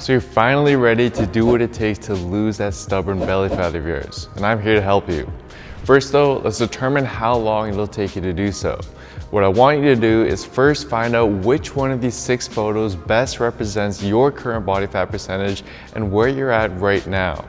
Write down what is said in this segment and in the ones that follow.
So you're finally ready to do what it takes to lose that stubborn belly fat of yours, and I'm here to help you. First though, let's determine how long it'll take you to do so. What I want you to do is first find out which one of these 6 photos best represents your current body fat percentage and where you're at right now.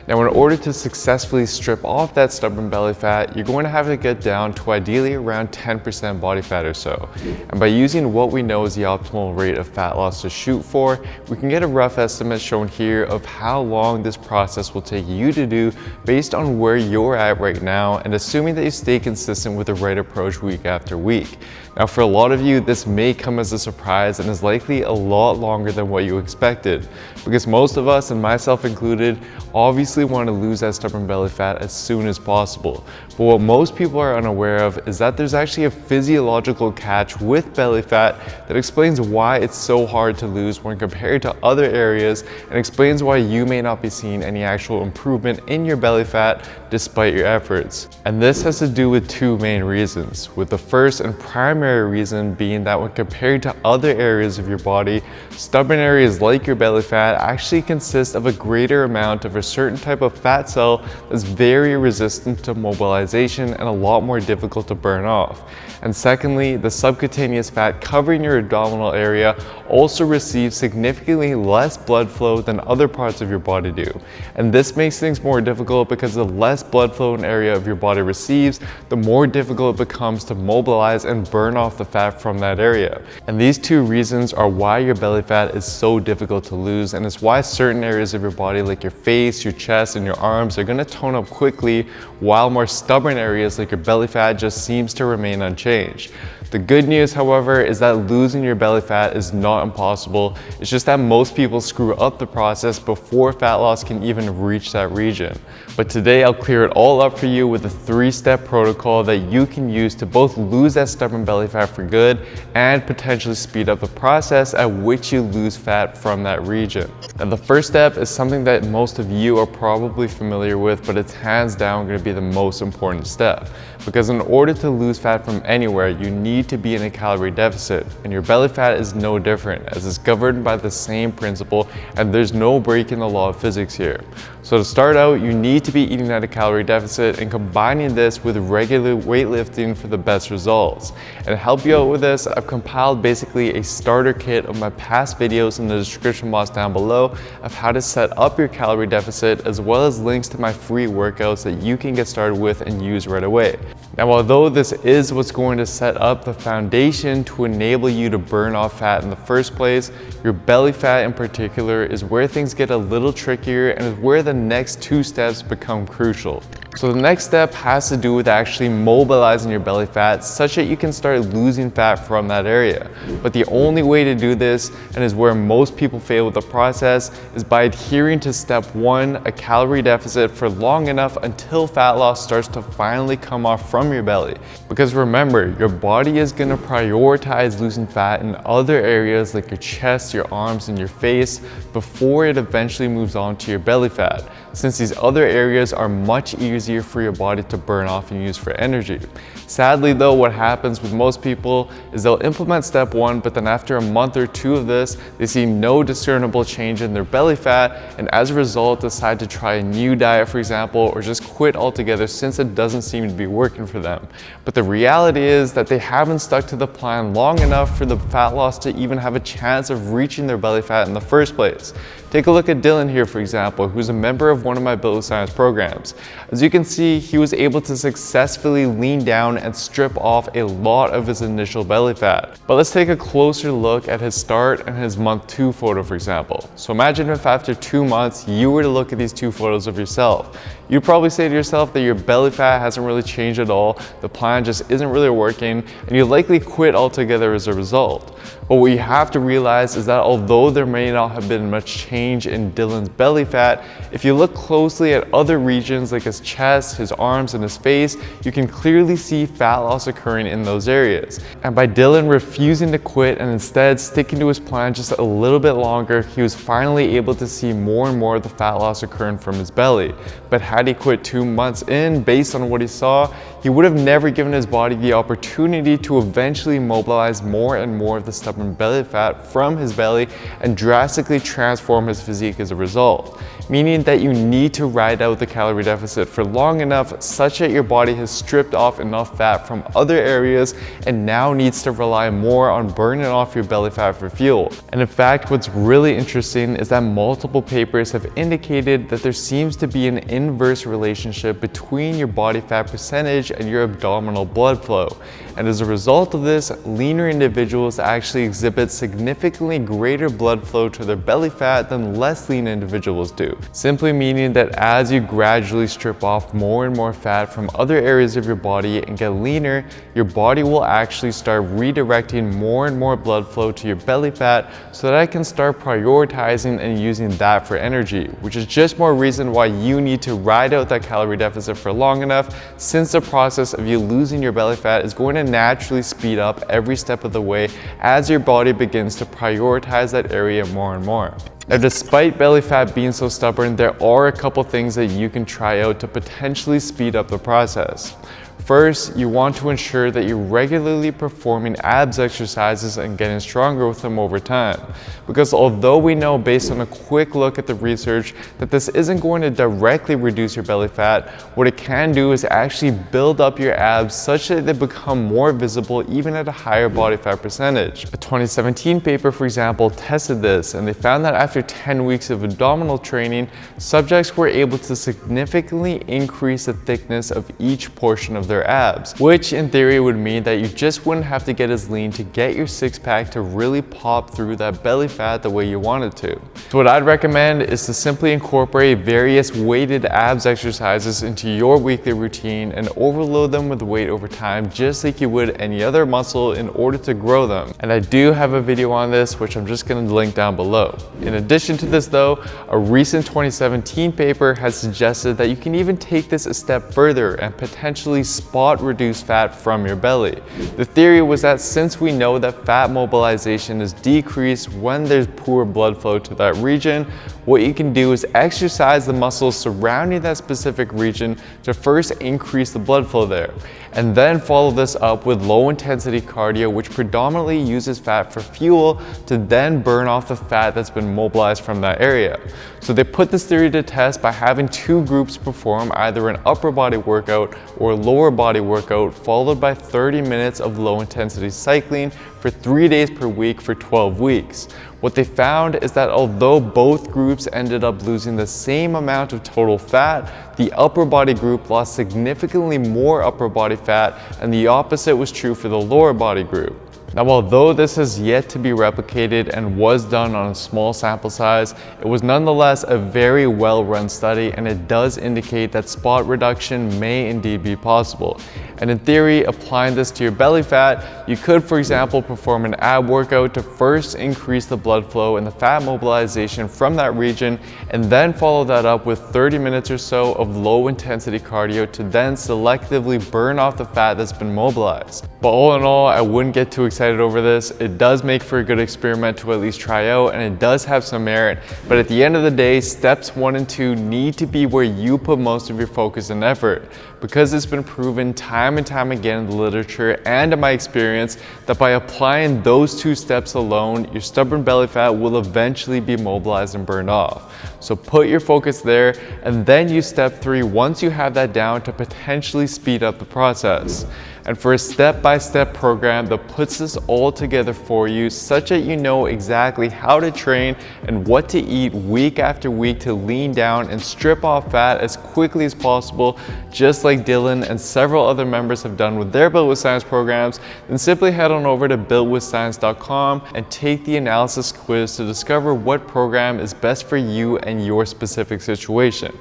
Now, in order to successfully strip off that stubborn belly fat, you're going to have to get down to ideally around 10% body fat or so. And by using what we know is the optimal rate of fat loss to shoot for, we can get a rough estimate shown here of how long this process will take you to do based on where you're at right now and assuming that you stay consistent with the right approach week after week. Now, for a lot of you, this may come as a surprise and is likely a lot longer than what you expected, because most of us, and myself included, obviously want to lose that stubborn belly fat as soon as possible. But what most people are unaware of is that there's actually a physiological catch with belly fat that explains why it's so hard to lose when compared to other areas, and explains why you may not be seeing any actual improvement in your belly fat despite your efforts. And this has to do with 2 main reasons, with the first and primary reason being that when compared to other areas of your body, stubborn areas like your belly fat actually consist of a greater amount of a certain type of fat cell that's very resistant to mobilization and a lot more difficult to burn off. And secondly, the subcutaneous fat covering your abdominal area also receives significantly less blood flow than other parts of your body do. And this makes things more difficult because the less blood flow an area of your body receives, the more difficult it becomes to mobilize and burn off the fat from that area. And these 2 reasons are why your belly fat is so difficult to lose, and it's why certain areas of your body like your face, your chest, and your arms are going to tone up quickly, while more stubborn areas like your belly fat just seems to remain unchanged. The good news, however, is that losing your belly fat is not impossible. It's just that most people screw up the process before fat loss can even reach that region. But today I'll clear it all up for you with a 3-step protocol that you can use to both lose that stubborn belly fat for good and potentially speed up the process at which you lose fat from that region. And the first step is something that most of you are probably familiar with, but it's hands down going to be the most important step. Because in order to lose fat from anywhere, you need to be in a calorie deficit, and your belly fat is no different, as it's governed by the same principle and there's no break in the law of physics here. So to start out, you need to be eating at a calorie deficit and combining this with regular weightlifting for the best results. And to help you out with this, I've compiled basically a starter kit of my past videos in the description box down below of how to set up your calorie deficit, as well as links to my free workouts that you can get started with and use right away. Now, although this is what's going to set up the foundation to enable you to burn off fat in the first place, your belly fat in particular is where things get a little trickier and is where the next 2 steps become crucial. So the next step has to do with actually mobilizing your belly fat such that you can start losing fat from that area. But the only way to do this, and is where most people fail with the process, is by adhering to step 1, a calorie deficit, for long enough until fat loss starts to finally come off from your belly. Because remember, your body is going to prioritize losing fat in other areas like your chest, your arms, and your face before it eventually moves on to your belly fat, since these other areas are much easier for your body to burn off and use for energy. Sadly though, what happens with most people is they'll implement step 1, but then after a month or 2 of this, they see no discernible change in their belly fat, and as a result decide to try a new diet, for example, or just quit altogether since it doesn't seem to be working for them. But the reality is that they haven't stuck to the plan long enough for the fat loss to even have a chance of reaching their belly fat in the first place. Take a look at Dylan here, for example, who's a member of one of my Built with Science programs. As you can see, he was able to successfully lean down and strip off a lot of his initial belly fat. But let's take a closer look at his start and his month 2 photo, for example. So imagine if after 2 months you were to look at these 2 photos of yourself. You'd probably say to yourself that your belly fat hasn't really changed at all, the plan just isn't really working, and you'd likely quit altogether as a result. But what you have to realize is that although there may not have been much change in Dylan's belly fat, if you look closely at other regions like his chest, his arms, and his face, you can clearly see fat loss occurring in those areas. And by Dylan refusing to quit and instead sticking to his plan just a little bit longer, he was finally able to see more and more of the fat loss occurring from his belly. But had he quit 2 months in, based on what he saw, he would have never given his body the opportunity to eventually mobilize more and more of the stubborn stubborn belly fat from his belly and drastically transform his physique as a result. Meaning that you need to ride out the calorie deficit for long enough such that your body has stripped off enough fat from other areas and now needs to rely more on burning off your belly fat for fuel. And in fact, what's really interesting is that multiple papers have indicated that there seems to be an inverse relationship between your body fat percentage and your abdominal blood flow. And as a result of this, leaner individuals actually exhibit significantly greater blood flow to their belly fat than less lean individuals do. Simply meaning that as you gradually strip off more and more fat from other areas of your body and get leaner, your body will actually start redirecting more and more blood flow to your belly fat so that it can start prioritizing and using that for energy, which is just more reason why you need to ride out that calorie deficit for long enough, since the process of you losing your belly fat is going to naturally speed up every step of the way as your body begins to prioritize that area more and more. Now, despite belly fat being so stubborn, there are a couple things that you can try out to potentially speed up the process. First, you want to ensure that you're regularly performing abs exercises and getting stronger with them over time. Because although we know based on a quick look at the research that this isn't going to directly reduce your belly fat, what it can do is actually build up your abs such that they become more visible even at a higher body fat percentage. A 2017 paper, for example, tested this, and they found that after 10 weeks of abdominal training, subjects were able to significantly increase the thickness of each portion of their abs, which in theory would mean that you just wouldn't have to get as lean to get your six-pack to really pop through that belly fat the way you want it to. So what I'd recommend is to simply incorporate various weighted abs exercises into your weekly routine and overload them with weight over time just like you would any other muscle in order to grow them. And I do have a video on this which I'm just going to link down below. In addition to this though, a recent 2017 paper has suggested that you can even take this a step further and potentially spot reduce fat from your belly. The theory was that since we know that fat mobilization is decreased when there's poor blood flow to that region, what you can do is exercise the muscles surrounding that specific region to first increase the blood flow there, and then follow this up with low intensity cardio, which predominantly uses fat for fuel to then burn off the fat that's been mobilized from that area. So they put this theory to test by having two groups perform either an upper body workout or a lower body workout, followed by 30 minutes of low intensity cycling for 3 days per week for 12 weeks. What they found is that although both groups ended up losing the same amount of total fat, the upper body group lost significantly more upper body fat, and the opposite was true for the lower body group. Now, although this has yet to be replicated and was done on a small sample size, it was nonetheless a very well-run study, and it does indicate that spot reduction may indeed be possible. And in theory, applying this to your belly fat, you could, for example, perform an ab workout to first increase the blood flow and the fat mobilization from that region, and then follow that up with 30 minutes or so of low intensity cardio to then selectively burn off the fat that's been mobilized. But all in all, I wouldn't get too excited over this. It does make for a good experiment to at least try out, and it does have some merit. But at the end of the day, steps 1 and 2 need to be where you put most of your focus and effort, because it's been proven time and time again in the literature and in my experience that by applying those 2 steps alone, your stubborn belly fat will eventually be mobilized and burned off. So put your focus there, and then use step 3 once you have that down to potentially speed up the process. And for a step-by-step program that puts this all together for you such that you know exactly how to train and what to eat week after week to lean down and strip off fat as quickly as possible, just like Dylan and several other members have done with their Built with Science programs, then simply head on over to builtwithscience.com and take the analysis quiz to discover what program is best for you and your specific situation.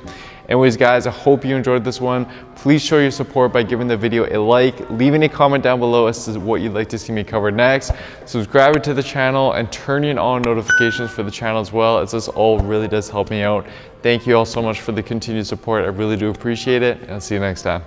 Anyways guys, I hope you enjoyed this one. Please show your support by giving the video a like, leaving a comment down below as to what you'd like to see me cover next, subscribing to the channel, and turning on notifications for the channel as well, as this all really does help me out. Thank you all so much for the continued support. I really do appreciate it, and I'll see you next time.